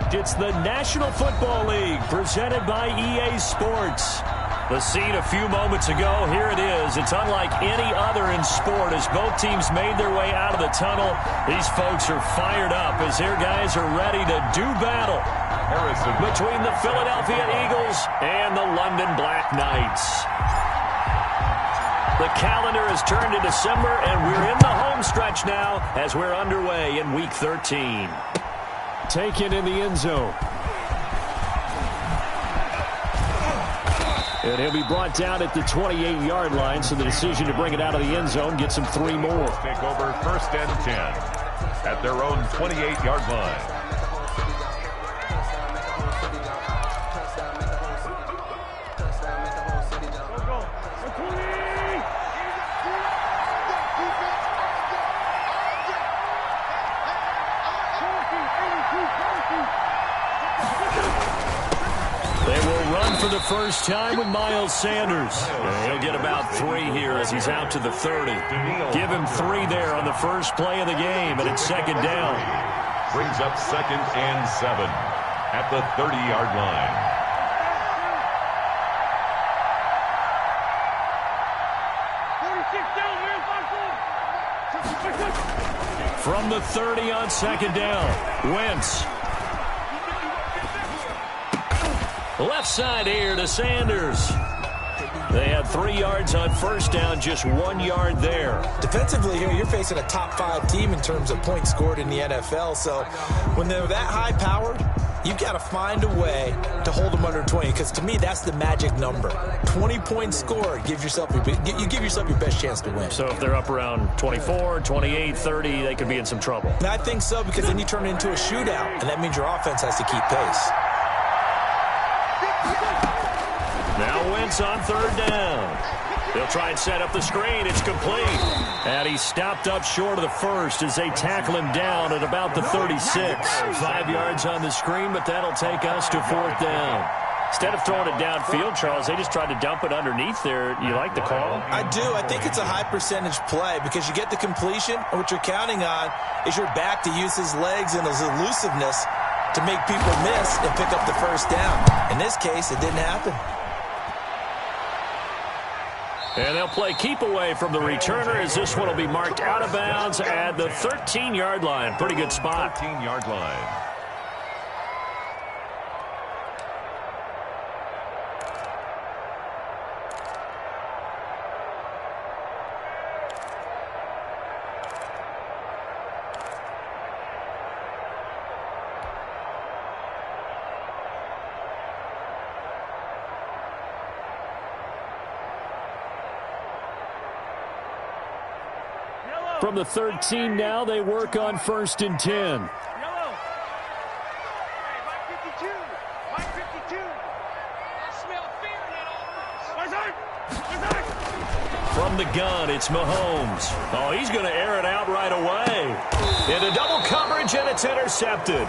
It's the National Football League presented by EA Sports. The scene a few moments ago, here it is. It's unlike any other in sport as both teams made their way out of the tunnel. These folks are fired up as their guys are ready to do battle between the Philadelphia Eagles and the London Black Knights. The calendar has turned to December, and we're in the home stretch now as we're underway in Week 13. Taken in the end zone. And he'll be brought down at the 28-yard line, so the decision to bring it out of the end zone gets him 3 more. Take over 1st and 10 at their own 28-yard line. For the first time with Miles Sanders. He'll get about 3 here as he's out to the 30. Give him 3 there on the first play of the game, and it's 2nd down. Brings up 2nd and 7 at the 30-yard line. From the 30 on 2nd down, Wentz. Left side here to Sanders. They had 3 yards on 1st down, just 1 yard there. Defensively here, you're facing a top 5 team in terms of points scored in the NFL. So when they're that high powered, you've got to find a way to hold them under 20. Because to me, that's the magic number. 20 points scored, you give yourself your best chance to win. So if they're up around 24, 28, 30, they could be in some trouble. And I think so, because then you turn it into a shootout, and that means your offense has to keep pace. Now Wentz on 3rd down. They'll try and set up the screen. It's complete. And he stopped up short of the 1st as they tackle him down at about the 36. 5 yards on the screen, but that'll take us to 4th down. Instead of throwing it downfield, Charles, they just tried to dump it underneath there. You like the call? I do. I think it's a high percentage play because you get the completion, and what you're counting on is your back to use his legs and his elusiveness to make people miss and pick up the 1st down. In this case, it didn't happen. And they'll play keep away from the returner as this one will be marked out of bounds at the 13-yard line. Pretty good spot. 13-yard line. From the 13 now, they work on 1st and 10. From the gun, it's Mahomes. Oh, he's going to air it out right away. Into double coverage, and it's intercepted.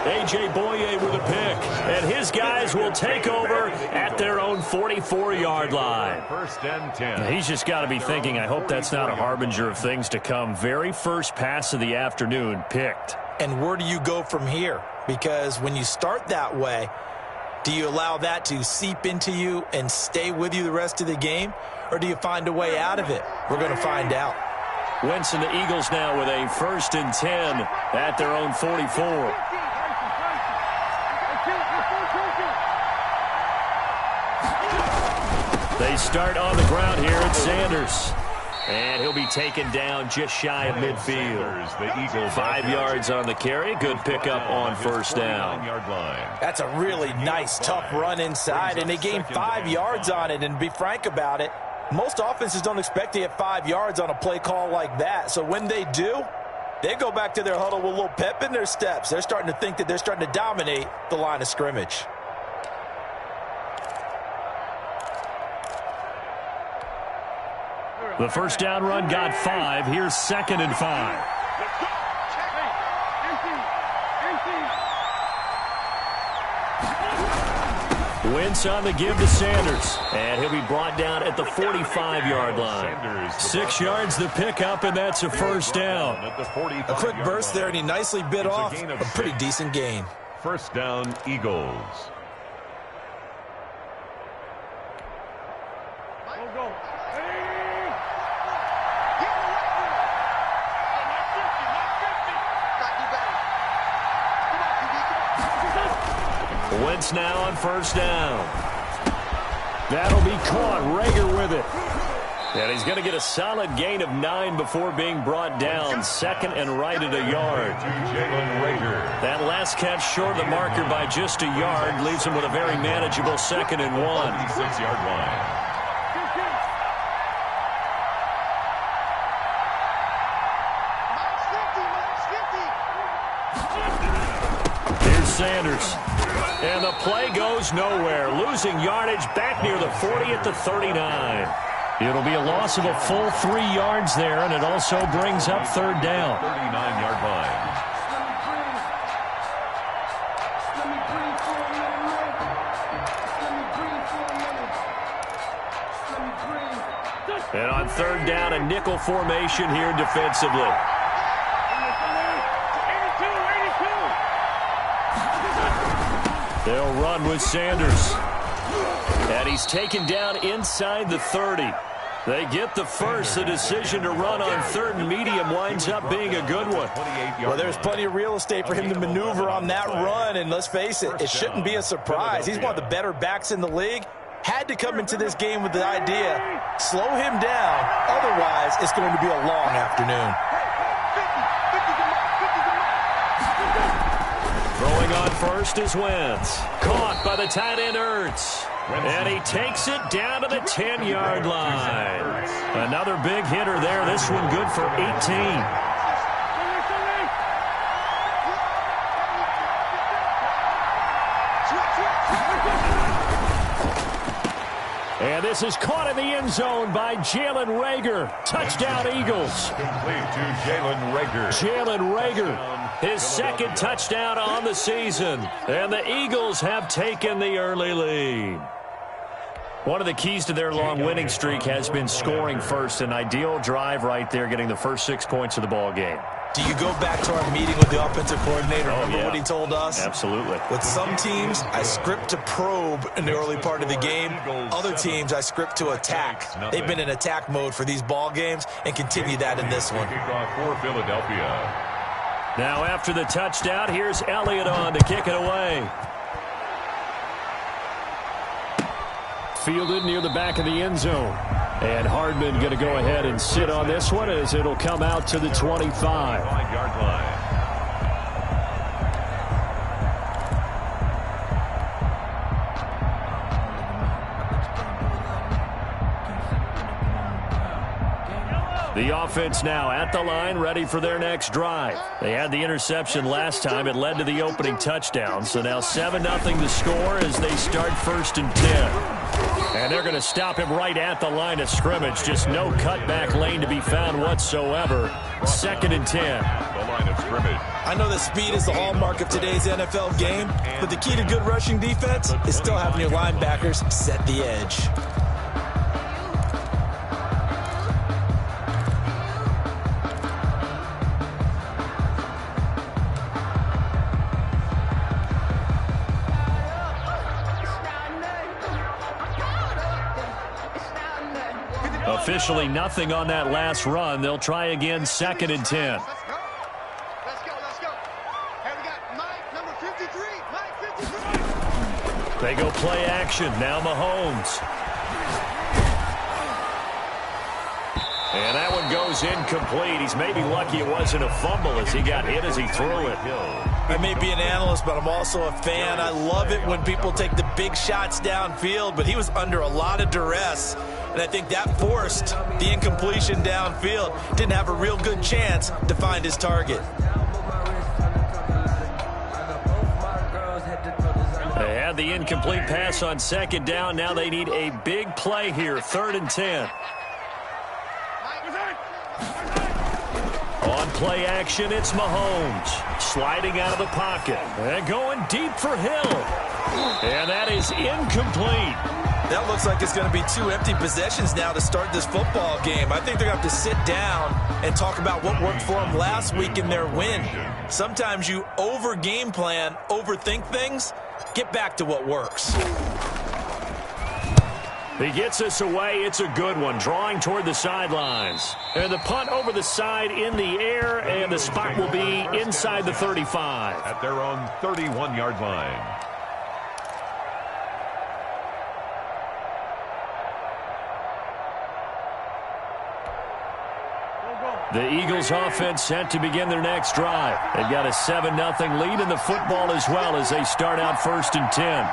A.J. Boye with a pick, and his guys will take over at their own 44-yard line. 1st and 10. He's just got to be thinking, I hope that's not a harbinger of things to come. Very first pass of the afternoon picked. And where do you go from here? Because when you start that way, do you allow that to seep into you and stay with you the rest of the game? Or do you find a way out of it? We're going to find out. Wentz and the Eagles now with a 1st and 10 at their own 44. They start on the ground here at Sanders. And he'll be taken down just shy of midfield. The Eagles 5 yards on the carry. Good pickup on 1st down. That's a really nice, tough run inside, and they gained 5 yards on it. And to be frank about it, most offenses don't expect to get 5 yards on a play call like that. So when they do, they go back to their huddle with a little pep in their steps. They're starting to think that they're starting to dominate the line of scrimmage. The 1st down run got 5. Here's 2nd and 5. Wentz on the give to Sanders. And he'll be brought down at the 45-yard line. 6 yards the pickup, and that's a 1st down. A quick burst there, and he nicely bit off a pretty decent gain. First down, Eagles. Wentz now on first down. That'll be caught. Reagor with it. And he's going to get a solid gain of 9 before being brought down. Second and right at a yard. Jalen Reagor. That last catch short of the marker by just a yard leaves him with a very manageable second and 1. 36-yard line. Here's Sanders. And the play goes nowhere. Losing yardage back near the 40 at the 39. It'll be a loss of a full 3 yards there, and it also brings up third down. 39-yard line. And on third down, a nickel formation here defensively. They'll run with Sanders. And he's taken down inside the 30. They get the first. The decision to run on third and medium winds up being a good one. Well, there's plenty of real estate for him to maneuver on that run. And let's face it, it shouldn't be a surprise. He's one of the better backs in the league. Had to come into this game with the idea, slow him down. Otherwise, it's going to be a long afternoon. Throwing on first is Wentz. Caught by the tight end Ertz. And he takes it down to the 10-yard line. Another big hitter there. This one good for 18. And this is caught in the end zone by Jalen Reagor. Touchdown, Eagles. Complete to Jalen Reagor. Jalen Reagor, his second touchdown on the season. And the Eagles have taken the early lead. One of the keys to their long winning streak has been scoring first. An ideal drive right there, getting the first 6 points of the ball game. Do you go back to our meeting with the offensive coordinator? Remember what he told us? Absolutely. With some teams, I script to probe in the early part of the game. Other teams, I script to attack. They've been in attack mode for these ball games and continue that in this one. Kickoff for Philadelphia. Now after the touchdown, here's Elliott on to kick it away. Fielded near the back of the end zone. And Hardman going to go ahead and sit on this one as it'll come out to the 25. 5-yard line. The offense now at the line, ready for their next drive. They had the interception last time. It led to the opening touchdown. So now 7-0 to score as they start first and 10. And they're going to stop him right at the line of scrimmage. Just no cutback lane to be found whatsoever. Second and 10. The line of scrimmage. I know that speed is the hallmark of today's NFL game, but the key to good rushing defense is still having your linebackers set the edge. Officially nothing on that last run. They'll try again, second and 10. Let's go. Hey, we got Mike, number 53. Mike, 53. They go play action. Now Mahomes. And that one goes incomplete. He's maybe lucky it wasn't a fumble as he got hit as he threw it. I may be an analyst, but I'm also a fan. I love it when people take the big shots downfield, but he was under a lot of duress. And I think that forced the incompletion downfield. Didn't have a real good chance to find his target. They had the incomplete pass on second down. Now they need a big play here, third and 10. On play action, it's Mahomes. Sliding out of the pocket. And going deep for Hill. And that is incomplete. That looks like it's going to be 2 empty possessions now to start this football game. I think they're going to have to sit down and talk about what worked for them last week in their win. Sometimes you over-game plan, overthink things. Get back to what works. He gets us away. It's a good one, drawing toward the sidelines. And the punt over the side in the air, and the spot will be inside the 35. At their own 31-yard line. The Eagles offense set to begin their next drive. They've got a 7-0 lead in the football as well as they start out 1st and 10.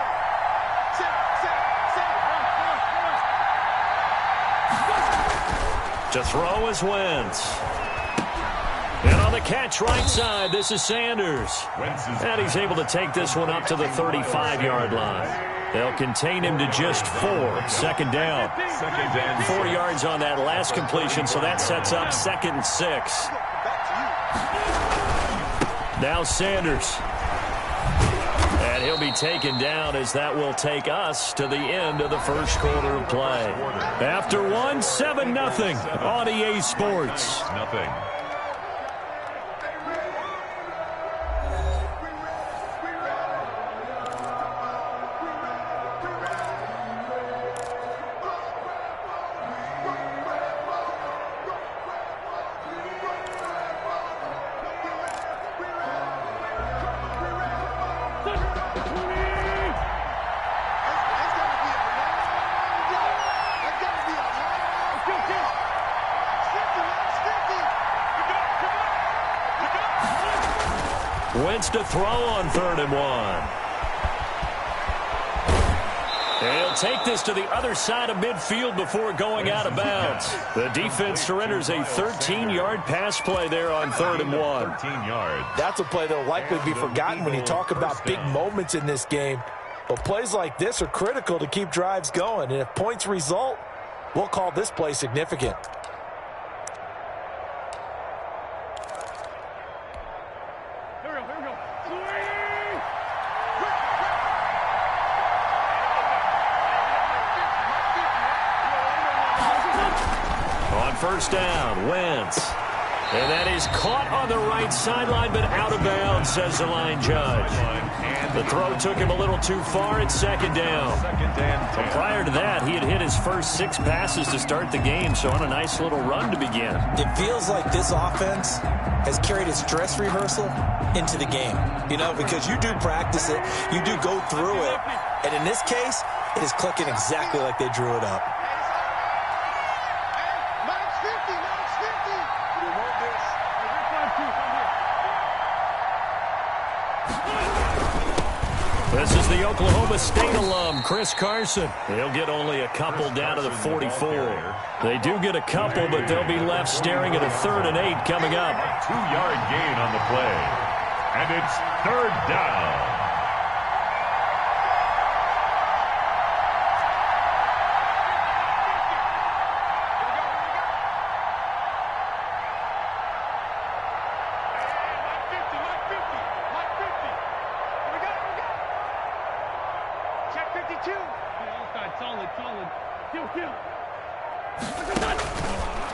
To throw is Wentz. And on the catch right side, this is Sanders. And he's able to take this one up to the 35-yard line. They'll contain him to just 4. 2nd down. 4 yards on that last completion, so that sets up 2nd and 6. Now Sanders. And he'll be taken down as that will take us to the end of the first quarter of play. After one, 7-0 on EA Sports. Nothing. Wentz to throw on 3rd and 1. He'll take this to the other side of midfield before going out of bounds. The defense surrenders a 13-yard pass play there on 3rd and 1. 13 yards. That's a play that will likely be forgotten when you talk about big moments in this game. But plays like this are critical to keep drives going. And if points result, we'll call this play significant. First down, Wentz. And that is caught on the right sideline, but out of bounds, says the line judge. The throw took him a little too far at 2nd down. But prior to that, he had hit his first 6 passes to start the game, so on a nice little run to begin. It feels like this offense has carried its dress rehearsal into the game. You know, because you do practice it, you do go through it, and in this case, it is clicking exactly like they drew it up. This is the Oklahoma State alum, Chris Carson. He'll get only a couple down to the 44. They do get a couple, but they'll be left staring at a 3rd and 8 coming up. 2-yard gain on the play. And it's 3rd down.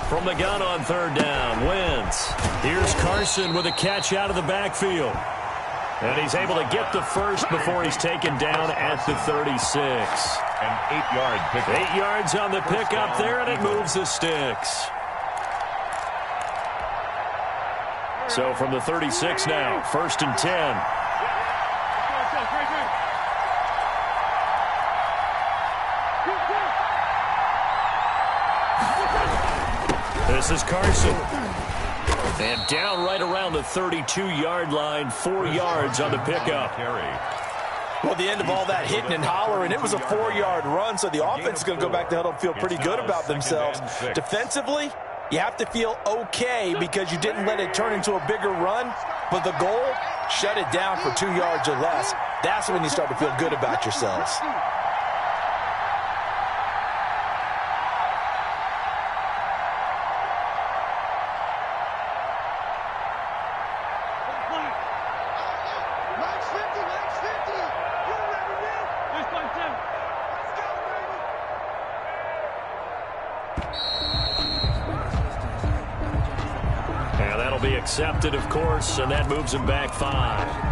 From the gun on 3rd down, Wentz. Here's Carson with a catch out of the backfield. And he's able to get the first before he's taken down at the 36. An 8-yard pickup. 8 yards on the pickup there, and it moves the sticks. So from the 36 now, 1st and 10. This is Carson. And down right around the 32-yard line, 4 yards on the pickup. Well, the end of all that hitting and hollering, it was a 4-yard run, so the offense is going to go back to huddle and feel pretty good about themselves. Defensively, you have to feel okay because you didn't let it turn into a bigger run, but the goal, shut it down for 2 yards or less. That's when you start to feel good about yourselves. And that'll be accepted, of course, and that moves him back 5.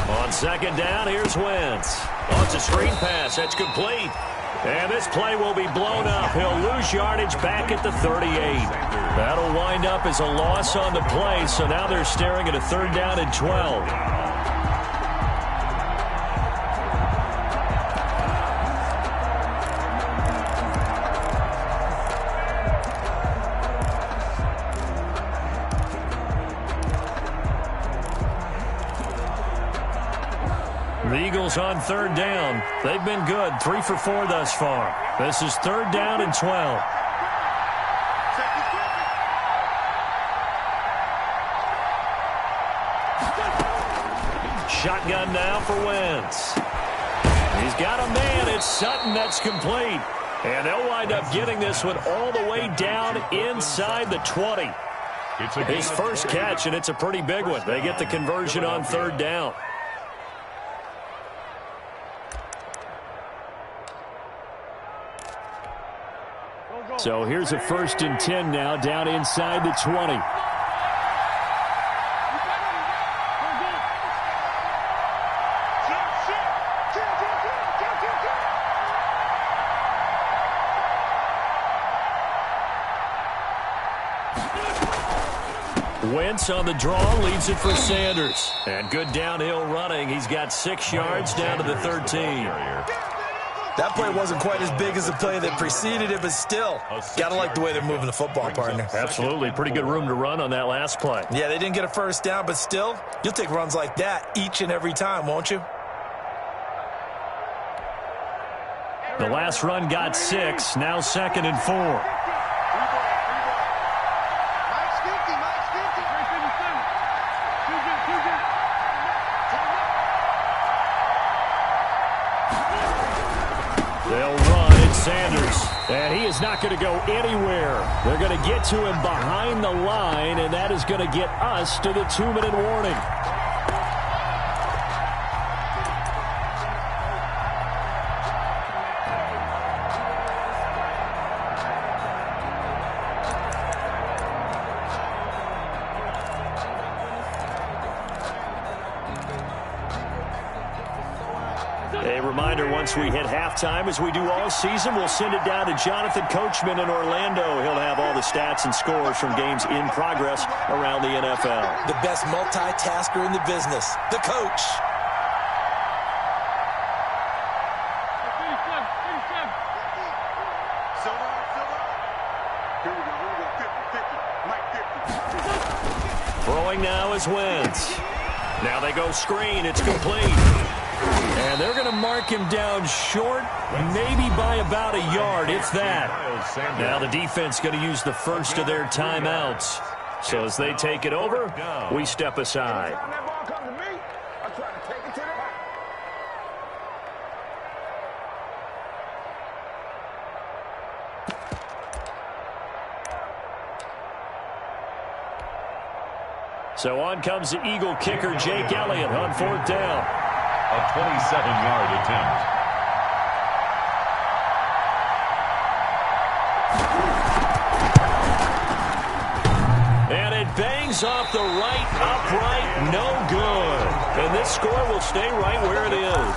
On second down, here's Wentz. Oh, it's a screen pass. That's complete. And this play will be blown up. He'll lose yardage back at the 38. That'll wind up as a loss on the play, so now they're staring at a 3rd down and 12. The Eagles on 3rd down. They've been good, 3 for 4 thus far. This is 3rd down and 12. Shotgun now for Wentz. He's got a man. It's Sutton. That's complete. And they'll wind up getting this one all the way down inside the 20. His first catch, and it's a pretty big one. They get the conversion on 3rd down. So here's a 1st and 10 now, down inside the 20. Wentz on the draw, leads it for Sanders. And good downhill running. He's got 6 yards down to the 13. That play wasn't quite as big as the play that preceded it, but still, got to like the way they're moving the football, partner. Absolutely. Pretty good room to run on that last play. Yeah, they didn't get a 1st down, but still, you'll take runs like that each and every time, won't you? The last run got 6, now 2nd and 4. They'll run. It's Sanders. And he is not going to go anywhere. They're going to get to him behind the line, and that is going to get us to the 2-minute warning. A reminder, once we hit halftime, as we do all season, we'll send it down to Jonathan Coachman in Orlando. He'll have all the stats and scores from games in progress around the NFL. The best multitasker in the business, the coach. Throwing now is Wentz. Now they go screen. It's complete. And they're going to mark him down short, maybe by about a yard, if that. Now the defense going to use the first of their timeouts. So as they take it over, we step aside. So on comes the Eagle kicker, Jake Elliott, on 4th down. A 27-yard attempt. And it bangs off the right upright, no good. And this score will stay right where it is.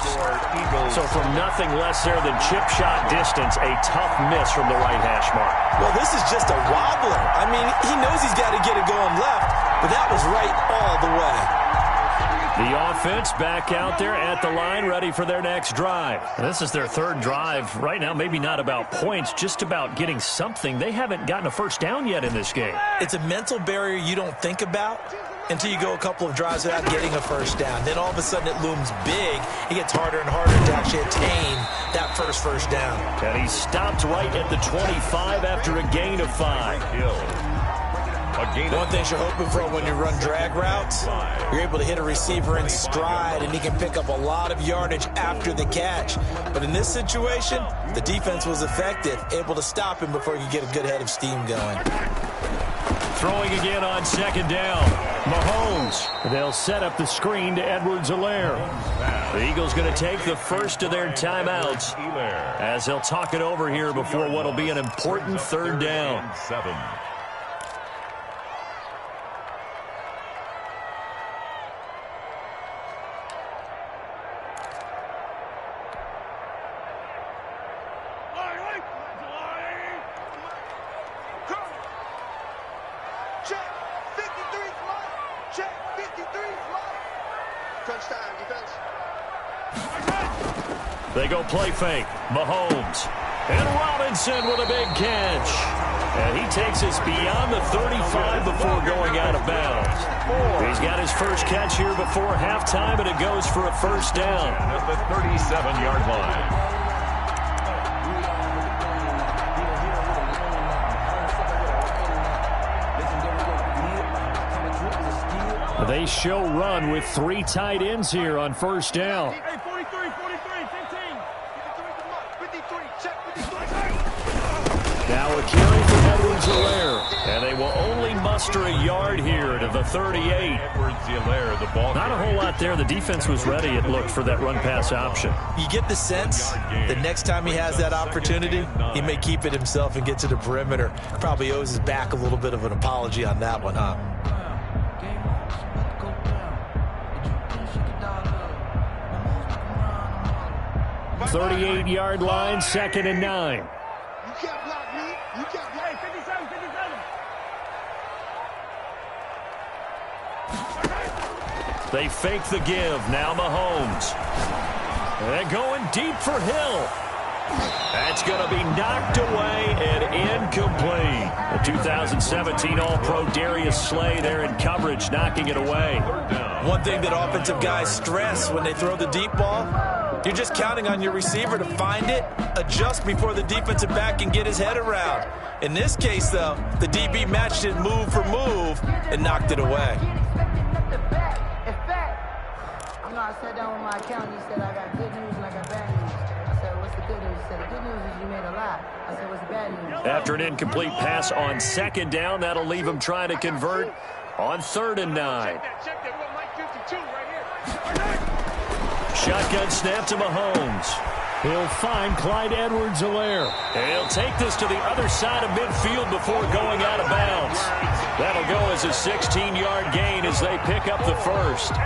So from nothing less there than chip shot distance, a tough miss from the right hash mark. Well, this is just a wobbler. I mean, he knows he's got to get it going left, but that was right all the way. The offense back out there at the line, ready for their next drive. This is their 3rd drive. Right now, maybe not about points, just about getting something. They haven't gotten a 1st down yet in this game. It's a mental barrier you don't think about until you go a couple of drives without getting a 1st down. Then all of a sudden it looms big. It gets harder and harder to actually attain that first down. And he stopped right at the 25 after a gain of 5. One thing you're hoping for when you run drag routes, you're able to hit a receiver in stride, and he can pick up a lot of yardage after the catch. But in this situation, the defense was effective, able to stop him before he could get a good head of steam going. Throwing again on second down. Mahomes. They'll set up the screen to Edwards-Helaire. The Eagles going to take the first of their timeouts as they'll talk it over here before what will be an important third down. 7. They go play fake. Mahomes. And Robinson with a big catch. And he takes us beyond the 35 before going out of bounds. He's got his first catch here before halftime, and it goes for a first down. At the 37-yard line. They show run with 3 tight ends here on first down. Hey, 43, 43, 15. Now a carry for Edwards-Helaire. And they will only muster a yard here to the 38. Edwards-Helaire, the ball. Not a whole lot there. The defense was ready, it looked, for that run-pass option. You get the sense the next time he has that opportunity, he may keep it himself and get to the perimeter. Probably owes his back a little bit of an apology on that one, huh? 38-yard line, 2nd and 9. You can't block me. You can't block. Hey, 57, 57. They fake the give. Now Mahomes. They're going deep for Hill. That's going to be knocked away and incomplete. The 2017 All-Pro Darius Slay there in coverage, knocking it away. One thing that offensive guys stress when they throw the deep ball, you're just counting on your receiver to find it, adjust before the defensive back can get his head around. In this case, though, the DB matched it move for move and knocked it away. I sat down with my accountant. He said, I got good news and I got bad news. I said, what's the good news? He said, the good news is you made a lot. I said, what's the bad news? After an incomplete pass on 2nd down, that'll leave him trying to convert on 3rd and 9. Check that. What, Mike 52 right here. Shotgun snap to Mahomes. He'll find Clyde Edwards-Helaire. He'll take this to the other side of midfield before going out of bounds. That'll go as a 16-yard gain as they pick up the first.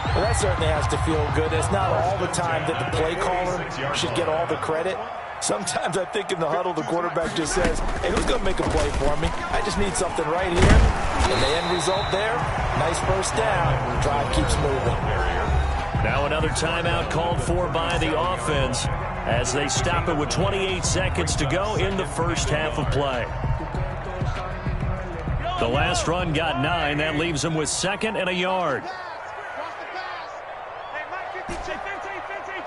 Well, that certainly has to feel good. It's not all the time that the play caller should get all the credit. Sometimes I think in the huddle, the quarterback just says, hey, who's going to make a play for me? I just need something right here. And the end result there, nice first down. The drive keeps moving. Now another timeout called for by the offense as they stop it with 28 seconds to go in the first half of play. The last run got 9. That leaves them with 2nd and a yard. Hey, Mike 52. 15, 15, 15.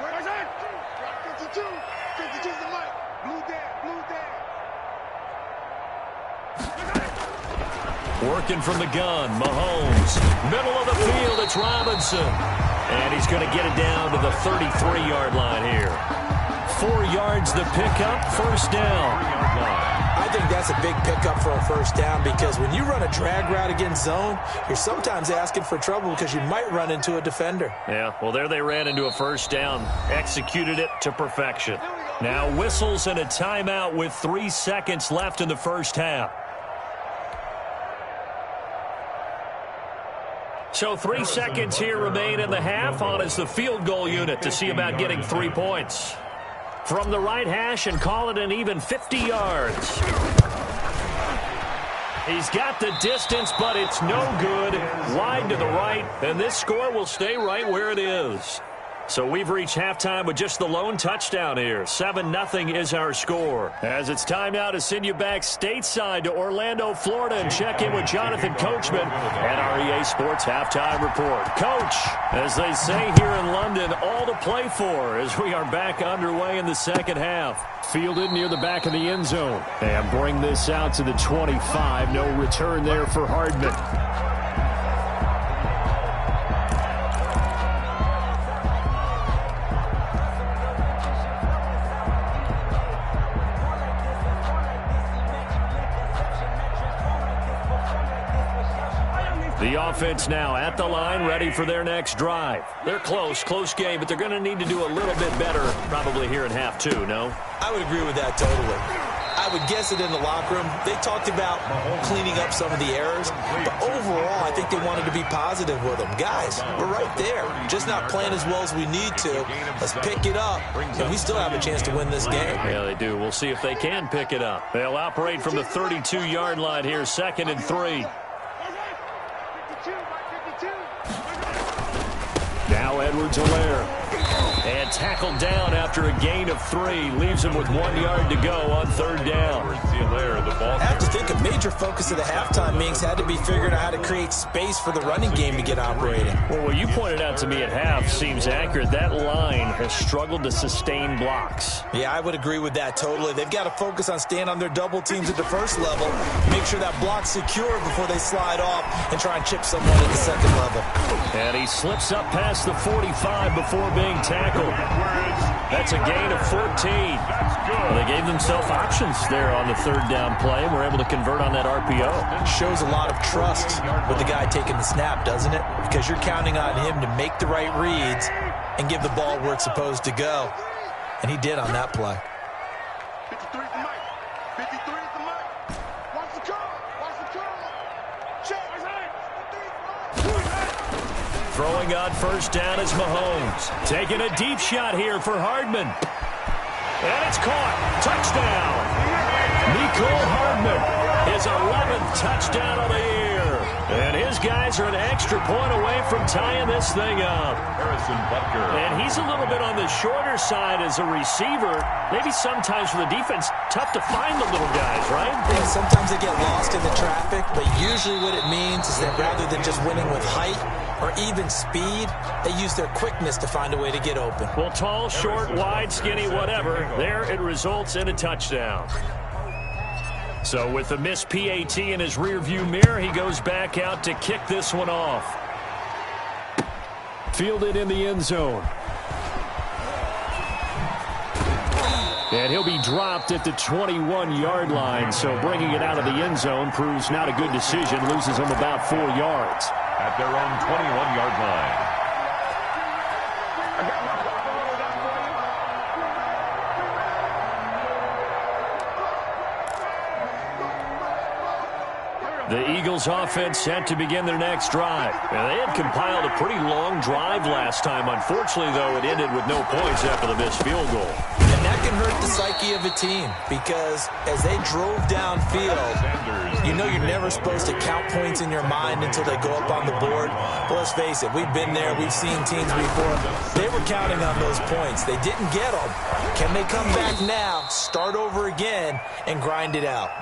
Where's that? 52. 52's the Mike. Blue there, blue there. Working from the gun, Mahomes. Middle of the field, it's Robinson. And he's going to get it down to the 33-yard line here. 4 yards the pickup, first down. I think that's a big pickup for a first down because when you run a drag route against zone, you're sometimes asking for trouble because you might run into a defender. Yeah, well, there they ran into a first down, executed it to perfection. Now whistles and a timeout with 3 seconds left in the first half. So 3 seconds here remain in the half on as the field goal unit to see about getting 3 points. From the right hash and call it an even 50 yards. He's got the distance, but it's no good. Wide to the right, and this score will stay right where it is. So we've reached halftime with just the lone touchdown here. 7-0 is our score. As it's time now to send you back stateside to Orlando, Florida, and check in with Jonathan Coachman and our EA Sports Halftime Report. Coach, as they say here in London, all to play for as we are back underway in the second half. Fielded near the back of the end zone. And bring this out to the 25. No return there for Hardman. The offense now at the line, ready for their next drive. They're close game, but they're going to need to do a little bit better probably here in half two, no? I would agree with that totally. I would guess it in the locker room. They talked about cleaning up some of the errors, but overall, I think they wanted to be positive with them. Guys, we're right there. Just not playing as well as we need to. Let's pick it up, and we still have a chance to win this game. Yeah, they do. We'll see if they can pick it up. They'll operate from the 32-yard line here, 2nd and 3. Now Edwards-Helaire. And tackled down after a gain of 3. Leaves him with 1 yard to go on 3rd down. I have to think a major focus of the halftime meetings had to be figuring out how to create space for the running game to get operating. Well, what you pointed out to me at half seems accurate. That line has struggled to sustain blocks. Yeah, I would agree with that totally. They've got to focus on staying on their double teams at the first level, make sure that block's secure before they slide off and try and chip someone at the second level. And he slips up past the 45 before being tackled. That's a gain of 14. Well, they gave themselves options there on the 3rd down play and were able to convert on that RPO. Shows a lot of trust with the guy taking the snap, doesn't it? Because you're counting on him to make the right reads and give the ball where it's supposed to go. And he did on that play. 53 for Mike. 53 for Mike. Watch the curl. Watch the curl. Check. Throwing on 1st down is Mahomes. Taking a deep shot here for Hardman. And it's caught. Touchdown. Mecole Hardman, his 11th touchdown of the year. And his guys are an extra point away from tying this thing up. Harrison Butker. And he's a little bit on the shorter side as a receiver. Maybe sometimes for the defense, tough to find the little guys, right? Yeah, sometimes they get lost in the traffic, but usually what it means is that rather than just winning with height or even speed, they use their quickness to find a way to get open. Well, tall, short, wide, skinny, whatever, there it results in a touchdown. So with the missed PAT in his rearview mirror, he goes back out to kick this one off. Fielded in the end zone. And he'll be dropped at the 21-yard line, so bringing it out of the end zone proves not a good decision, loses him about 4 yards. At their own 21-yard line. The Eagles offense set to begin their next drive. And they had compiled a pretty long drive last time. Unfortunately, though, it ended with no points after the missed field goal. And that can hurt the psyche of a team because as they drove downfield, you know you're never supposed to count points in your mind until they go up on the board. But let's face it, we've been there. We've seen teams before. They were counting on those points. They didn't get them. Can they come back now, start over again, and grind it out?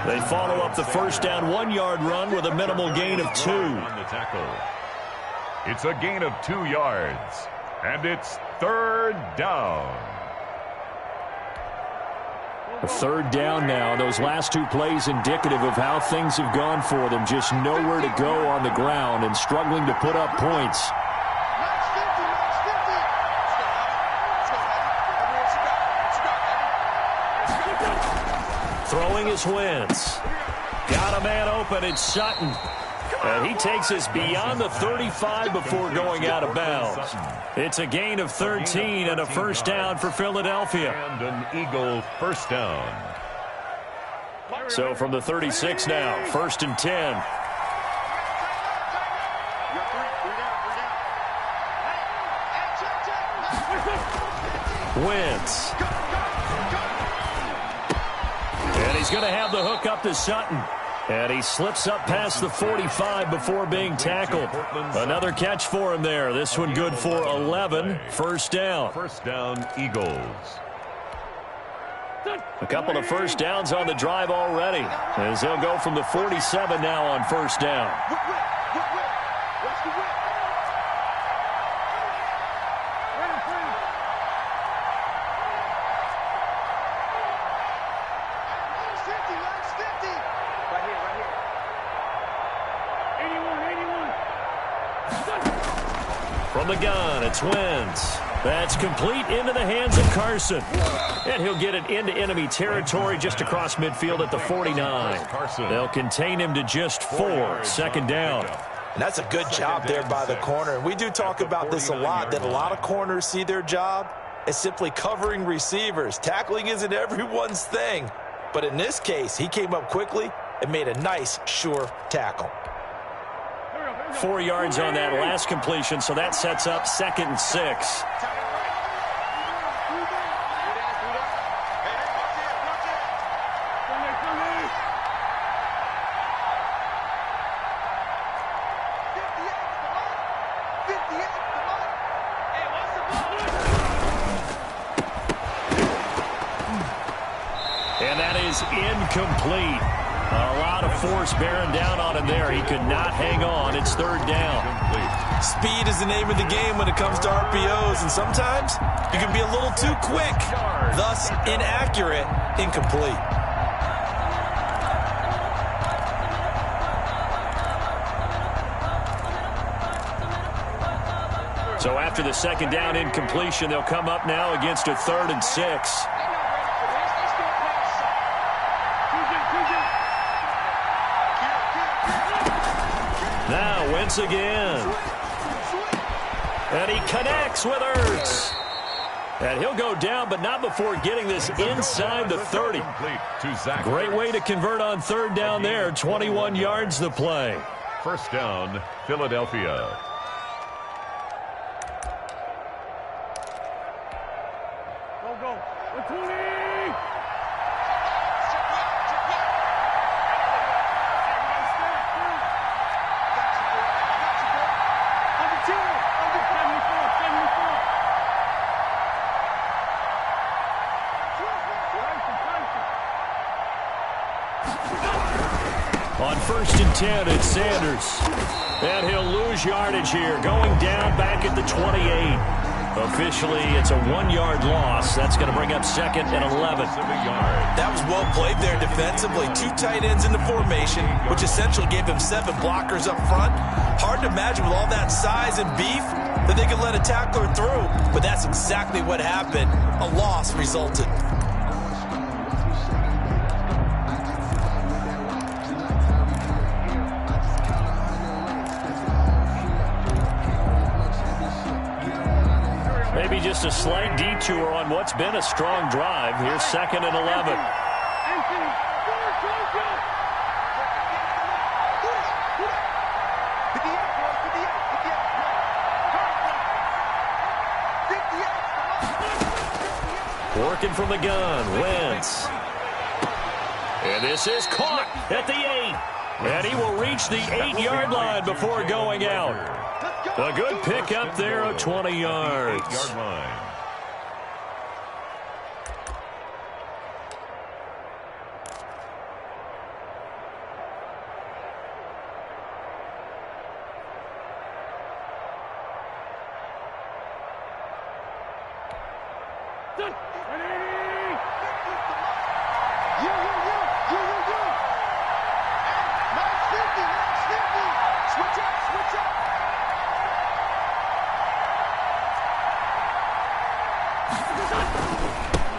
They follow up the 1st down 1-yard run with a minimal gain of 2. On the tackle. It's a gain of 2 yards. And it's 3rd down. A 3rd down now. Those last 2 plays indicative of how things have gone for them. Just nowhere to go on the ground and struggling to put up points. Throwing is Wentz. Got a man open. It's Sutton. And he takes us beyond the 35 before going out of bounds. It's a gain of 13 and a 1st down for Philadelphia. And an Eagle 1st down. So from the 36 now, 1st and 10. Wentz. And he's going to have the hook up to Sutton. And he slips up past the 45 before being tackled. Another catch for him there. This one good for 11. First down. First down, Eagles. A couple of first downs on the drive already, as they'll go from the 47 now on first down. From the gun, it's Wentz. That's complete into the hands of Carson. And he'll get it into enemy territory just across midfield at the 49. They'll contain him to just 4. Second down. And that's a good job there by the corner. And we do talk about this a lot, that a lot of corners see their job as simply covering receivers. Tackling isn't everyone's thing. But in this case, he came up quickly and made a nice, sure tackle. 4 yards on that last completion, so that sets up 2nd and 6. And that is incomplete. A lot of force bearing down on him there. He could not hang on. It's 3rd down. Speed is the name of the game when it comes to RPOs, and sometimes you can be a little too quick, thus inaccurate, incomplete. So after the 2nd down incompletion, they'll come up now against a 3rd and 6. Now Wentz again. And he connects with Ertz. And he'll go down, but not before getting this inside the 30. Great way to convert on 3rd down there. 21 yards the play. First down, Philadelphia. On 1st and 10, it's Sanders. And he'll lose yardage here, going down back at the 28. Officially, it's a 1-yard loss. That's going to bring up 2nd and 11. That was well played there defensively. 2 tight ends in the formation, which essentially gave him 7 blockers up front. Hard to imagine with all that size and beef that they could let a tackler through. But that's exactly what happened. A loss resulted. Maybe just a slight detour on what's been a strong drive. Here's 2nd and 11. Working from the gun, Wentz. And this is caught at the 8. And he will reach the 8-yard line before going out. A good pick up there at 20 yards. 8-yard line.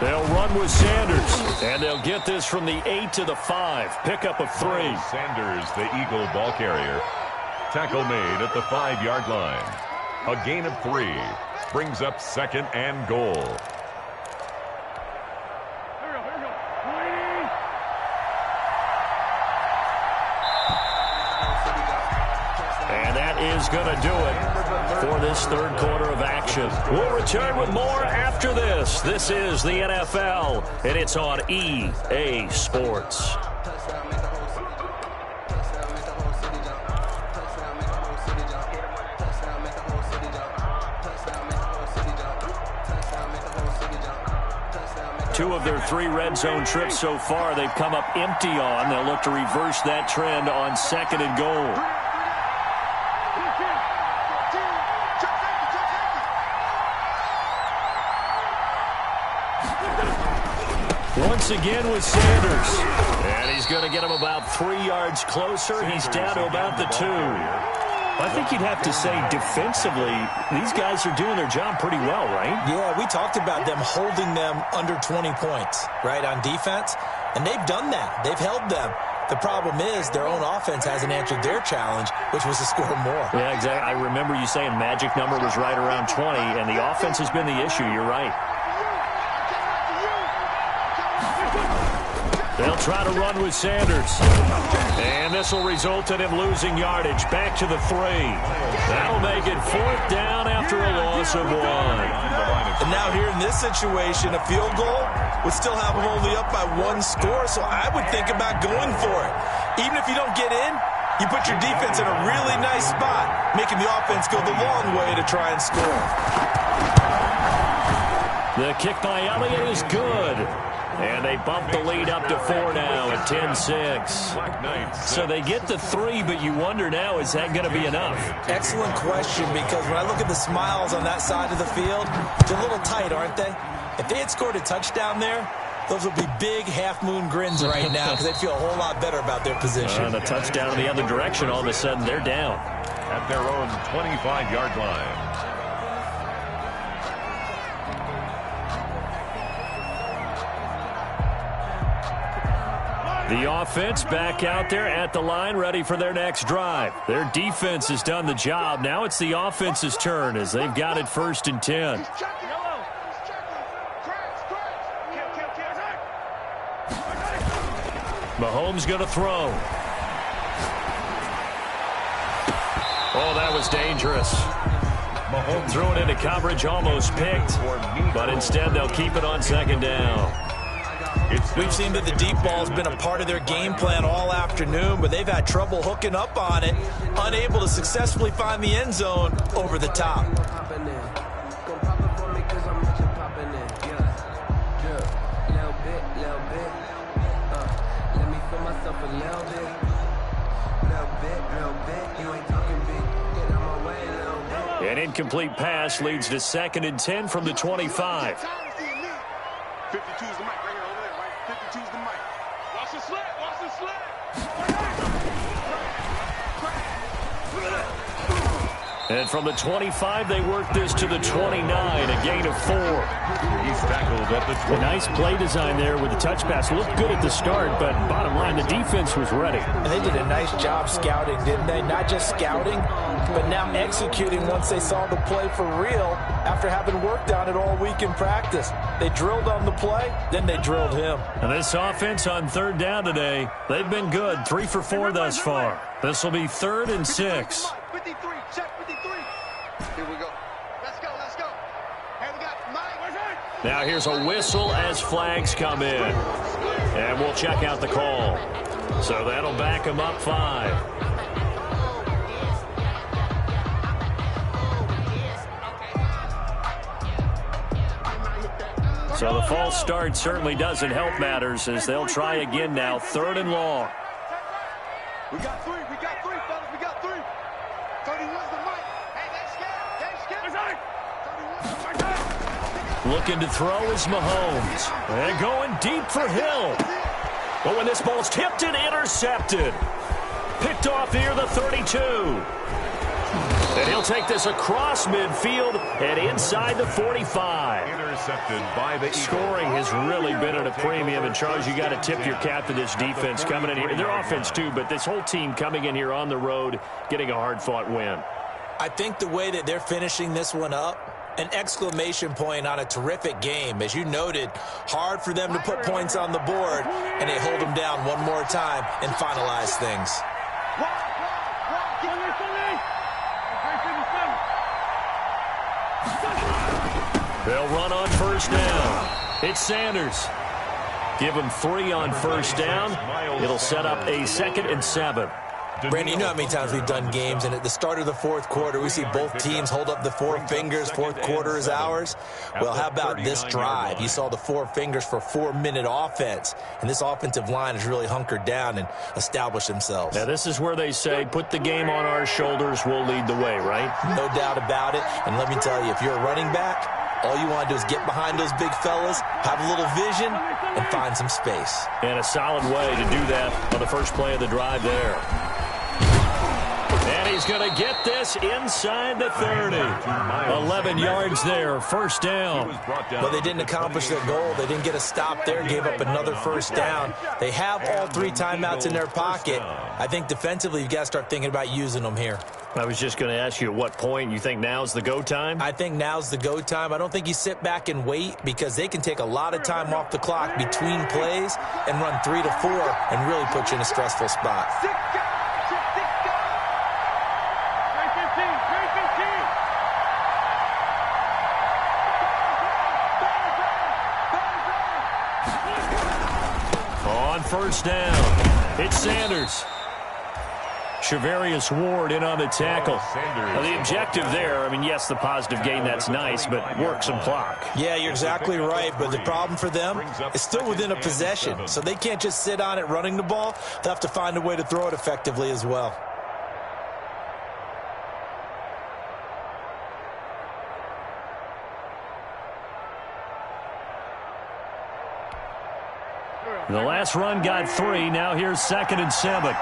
They'll run with Sanders, and they'll get this from the 8 to the 5. Pickup of 3. Sanders, the Eagle ball carrier. Tackle made at the 5-yard line. A gain of 3 brings up 2nd and goal. And that is going to do it for this 3rd quarter of action. We'll return with more after this. This is the NFL, and it's on EA Sports. 2 of their 3 red zone trips so far, they've come up empty on. They'll look to reverse that trend on 2nd and goal. Once again with Sanders. And he's going to get him about 3 yards closer. He's down to about the 2. I think you'd have to say defensively, these guys are doing their job pretty well, right? Yeah, we talked about them holding them under 20 points, right, on defense. And they've done that. They've held them. The problem is their own offense hasn't answered their challenge, which was to score more. Yeah, exactly. I remember you saying magic number was right around 20, and the offense has been the issue. You're right. They'll try to run with Sanders. And this will result in him losing yardage. Back to the 3. That'll make it 4th down after a loss of 1. And now here in this situation, a field goal would still have them only up by 1 score, so I would think about going for it. Even if you don't get in, you put your defense in a really nice spot, making the offense go the long way to try and score. The kick by Elliott is good. And they bump the lead up to 4 now at 10-6. So they get the 3, but you wonder now, is that going to be enough? Excellent question, because when I look at the smiles on that side of the field, they're a little tight, aren't they? If they had scored a touchdown there, those would be big half-moon grins right now because they'd feel a whole lot better about their position. And a touchdown in the other direction, all of a sudden they're down. At their own 25-yard line. The offense back out there at the line, ready for their next drive. Their defense has done the job. Now it's the offense's turn as they've got it 1st and 10. Mahomes going to throw. Oh, that was dangerous. Mahomes threw it into coverage, almost picked, but instead they'll keep it on 2nd down. We've seen that the deep ball has been a part of their game plan all afternoon, but they've had trouble hooking up on it, unable to successfully find the end zone over the top. An incomplete pass leads to 2nd and 10 from the 25. 52's the mic right here over there, right? 52's the mic. Watch the slant, watch the slant. And from the 25, they work this to the 29, a gain of 4. He's tackled at the 20. A nice play design there with the touch pass. Looked good at the start, but bottom line, the defense was ready. And they did a nice job scouting, didn't they? Not just scouting, but now executing once they saw the play for real after having worked on it all week in practice. They drilled on the play, then they drilled him. And this offense on 3rd down today, they've been good. 3 for 4 thus far. This will be 3rd and 6. 53, check 53. Here we go. Let's go, let's go. Hey, we got Mike. Now here's a whistle as flags come in. And we'll check out the call. So that'll back them up 5. So the false start certainly doesn't help matters as they'll try again now. 3rd and long. We got 3, fellas, we got 3. 31's the mic. Hey, they scared. 31's Looking to throw is Mahomes. And going deep for Hill. But when this ball's tipped and intercepted. Picked off near the 32. And he'll take this across midfield and inside the 45. Intercepted by the Eagles. Scoring has really been at a premium. And, Charles, you got to tip your cap to this defense coming in here. Their offense, too, but this whole team coming in here on the road, getting a hard-fought win. I think the way that they're finishing this one up, an exclamation point on a terrific game. As you noted, hard for them to put points on the board, and they hold them down one more time and finalize things. They'll run on 1st down. It's Sanders. Give him 3 on 1st down. It'll set up a 2nd and 7. Brandon, you know how many times we've done games, and at the start of the fourth quarter, we see both teams hold up the four fingers, fourth quarter is ours. Well, how about this drive? You saw the four fingers for 4-minute offense, and this offensive line has really hunkered down and established themselves. Now, this is where they say, put the game on our shoulders, we'll lead the way, right? No doubt about it, and let me tell you, if you're a running back, all you want to do is get behind those big fellas, have a little vision, and find some space. And a solid way to do that on the first play of the drive there. And he's going to get this inside the 30. 11 yards there, first down. Well, they didn't accomplish their goal. They didn't get a stop there, gave up another first down. They have all 3 timeouts in their pocket. I think defensively, you've got to start thinking about using them here. I was just going to ask you at what point you think now's the go time? I think now's the go time. I don't think you sit back and wait because they can take a lot of time off the clock between plays and run 3 to 4 and really put you in a stressful spot. On first down, it's Sanders. Charvarius Ward in on the tackle. Now, the objective there, I mean, yes, the positive gain, that's nice, but work some clock. Yeah, you're exactly right, but the problem for them is still within a possession, so they can't just sit on it running the ball. They'll have to find a way to throw it effectively as well. The last run got 3. Now here's 2nd and 7.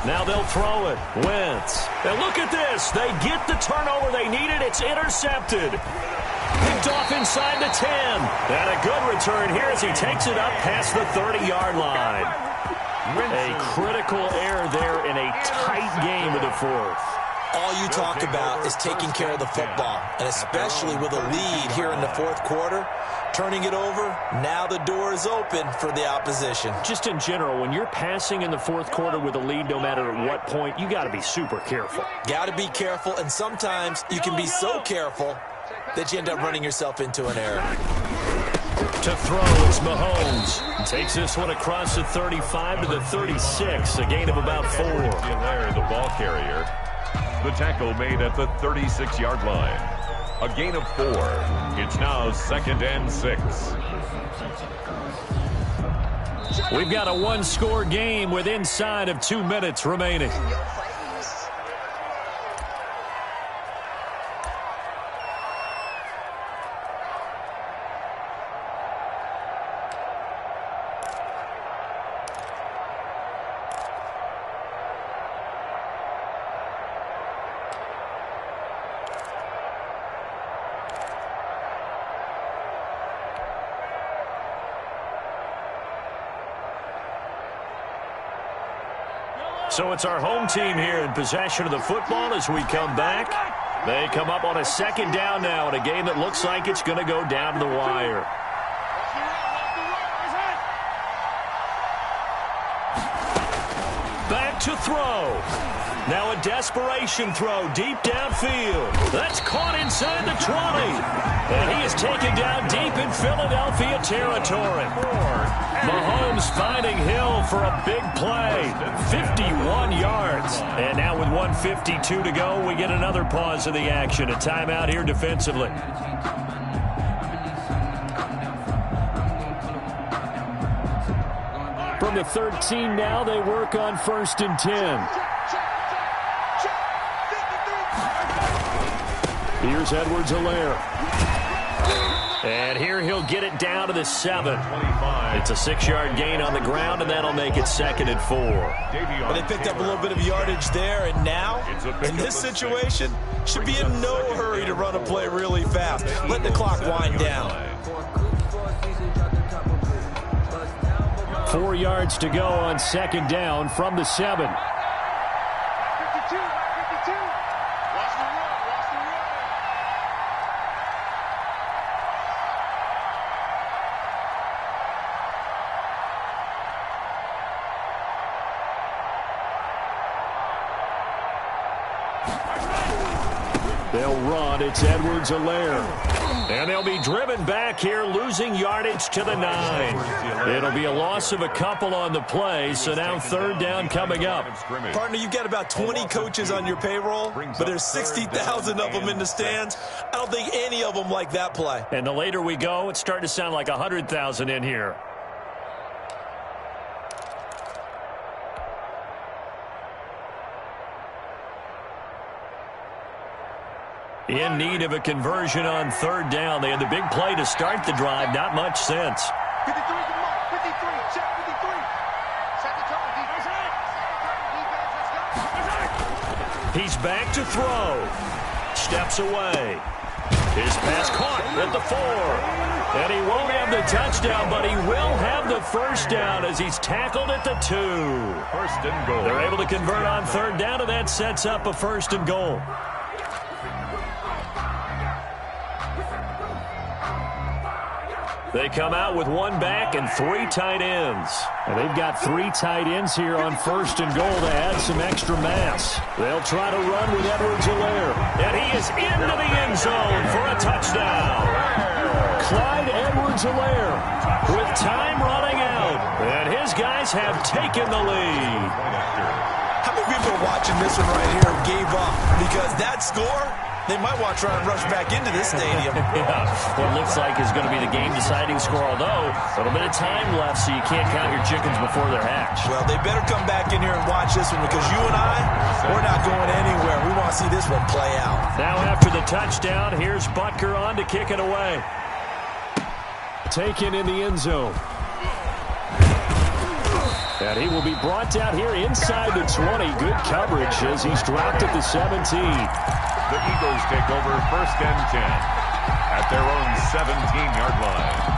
Now they'll throw it. Wentz. And look at this. They get the turnover they needed. It's intercepted. Picked off inside the 10. And a good return here as he takes it up past the 30-yard line. A critical error there in a tight game of the fourth. All you talk about is taking care of the football, and especially with a lead here in the fourth quarter, turning it over, now the door is open for the opposition. Just in general, when you're passing in the fourth quarter with a lead, no matter at what point, you got to be super careful. Got to be careful, and sometimes you can be so careful that you end up running yourself into an error. To throw, it's Mahomes. Takes this one across the 35 to the 36, a gain of about 4. There, the ball carrier. The tackle made at the 36-yard line. A gain of 4. It's now 2nd and 6. We've got a one-score game with inside of 2 minutes remaining. So it's our home team here in possession of the football as we come back. They come up on a 2nd down now in a game that looks like it's going to go down to the wire. Back to throw. Now a desperation throw deep downfield. That's caught inside the 20. And he is taken down deep in Philadelphia territory. Mahomes finding Hill for a big play. 51 yards. And now with 1:52 to go, we get another pause of the action. A timeout here defensively. From the 13 now, they work on 1st and 10. Here's Edwards-Helaire. And here he'll get it down to the 7. It's a 6-yard gain on the ground, and that'll make it 2nd and 4. Well, they picked up a little bit of yardage there, and now, in this situation, should be in no hurry to run a play really fast. Let the clock wind down. 4 yards to go on 2nd down from the 7. They'll run. It's Edwards-Helaire. And they'll be driven back here, losing yardage to the 9. It'll be a loss of a couple on the play, so now third down coming up. Partner, you've got about 20 coaches on your payroll, but there's 60,000 of them in the stands. I don't think any of them like that play. And the later we go, it's starting to sound like 100,000 in here. In need of a conversion on third down. They had the big play to start the drive. Not much since. 53 to the mark. 53. Check 53. Set the tone. Defense. Let's go. He's back to throw. Steps away. His pass caught at the 4. And he won't have the touchdown, but he will have the first down as he's tackled at the 2. First and goal. They're able to convert on third down, and that sets up a first and goal. They come out with one back and 3 tight ends. And they've got 3 tight ends here on first and goal to add some extra mass. They'll try to run with Edwards-Helaire. And he is into the end zone for a touchdown. Clyde Edwards-Helaire with time running out. And his guys have taken the lead. How many people are watching this one right here gave up? Because that score, they might want to try and rush back into this stadium. Yeah, what looks like is going to be the game-deciding score, although a little bit of time left, so you can't count your chickens before they're hatched. Well, they better come back in here and watch this one, because you and I, we're not going anywhere. We want to see this one play out. Now after the touchdown, here's Butker on to kick it away. Taken in the end zone. And he will be brought down here inside the 20. Good coverage as he's dropped at the 17. The Eagles take over first and 10 at their own 17-yard line.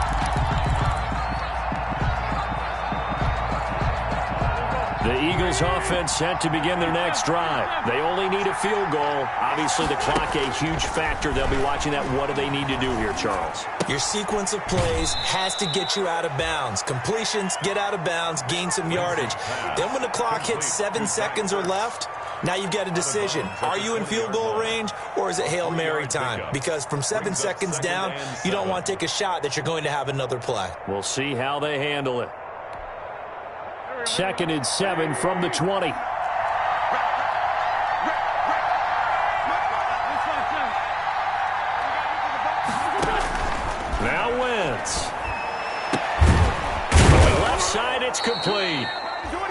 The Eagles offense set to begin their next drive. They only need a field goal. Obviously, the clock a huge factor. They'll be watching that. What do they need to do here, Charles? Your sequence of plays has to get you out of bounds. Completions, get out of bounds, gain some yardage. Then when the clock hits 7 seconds or left, now you've got a decision. Are you in field goal range, or is it Hail Mary time? Because from 7 seconds down, you don't want to take a shot that you're going to have another play. We'll see how they handle it. 2nd and 7 from the 20. Now Wentz. Going left side, it's complete.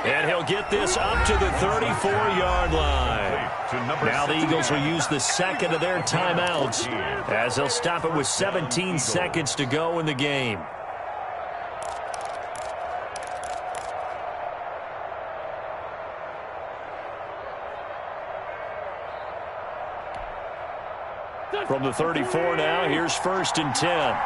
And he'll get this up to the 34-yard line. Now the Eagles will use the second of their timeouts as they'll stop it with 17 seconds to go in the game. From the 34 now, here's 1st and 10.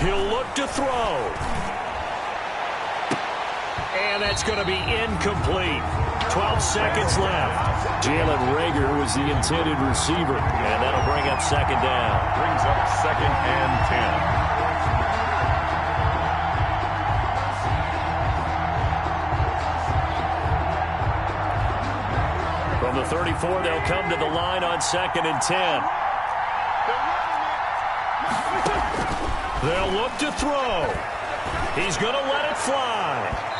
He'll look to throw. And that's going to be incomplete. 12 seconds left. Jalen Reagor was the intended receiver. And that'll bring up 2nd down. Brings up 2nd and 10. From the 34, they'll come to the line on 2nd and 10. They'll look to throw. He's going to let it fly.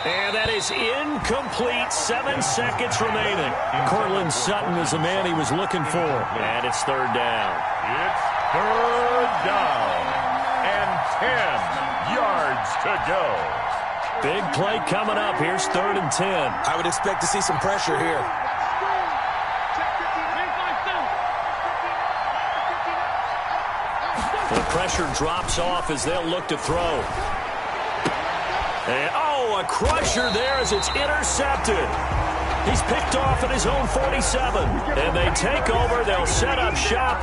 And that is incomplete. 7 seconds remaining. Courtland Sutton is the man he was looking for. And it's 3rd down. It's 3rd down. And 10 yards to go. Big play coming up. Here's 3rd and 10. I would expect to see some pressure here. The pressure drops off as they'll look to throw. And, a crusher there as it's intercepted. He's picked off at his own 47. And they take over. They'll set up shop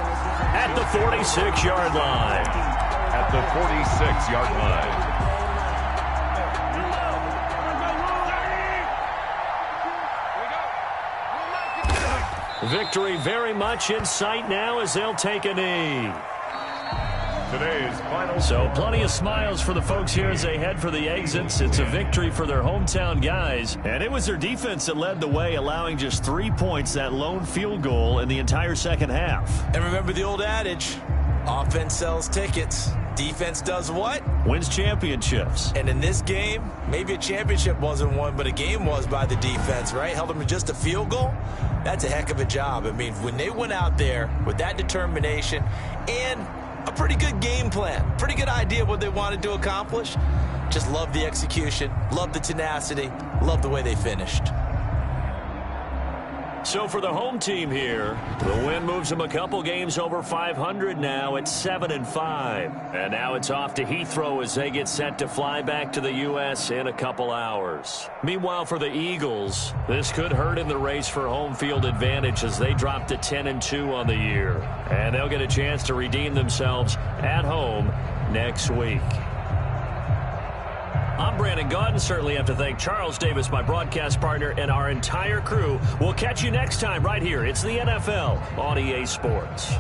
at the 46-yard line. At the 46-yard line. Victory very much in sight now as they'll take a knee. Today's final. So plenty of smiles for the folks here as they head for the exits. It's a victory for their hometown guys. And it was their defense that led the way, allowing just 3 points, that lone field goal in the entire second half. And remember the old adage, offense sells tickets. Defense does what? Wins championships. And in this game, maybe a championship wasn't won, but a game was by the defense, right? Held them to just a field goal. That's a heck of a job. I mean, when they went out there with that determination and a pretty good game plan, pretty good idea of what they wanted to accomplish, just love the execution, love the tenacity, love the way they finished. So for the home team here, the win moves them a couple games over 500 now at 7-5. And now it's off to Heathrow as they get set to fly back to the U.S. in a couple hours. Meanwhile, for the Eagles, this could hurt in the race for home field advantage as they drop to 10-2 on the year. And they'll get a chance to redeem themselves at home next week. I'm Brandon Gaudin. Certainly have to thank Charles Davis, my broadcast partner, and our entire crew. We'll catch you next time right here. It's the NFL on EA Sports.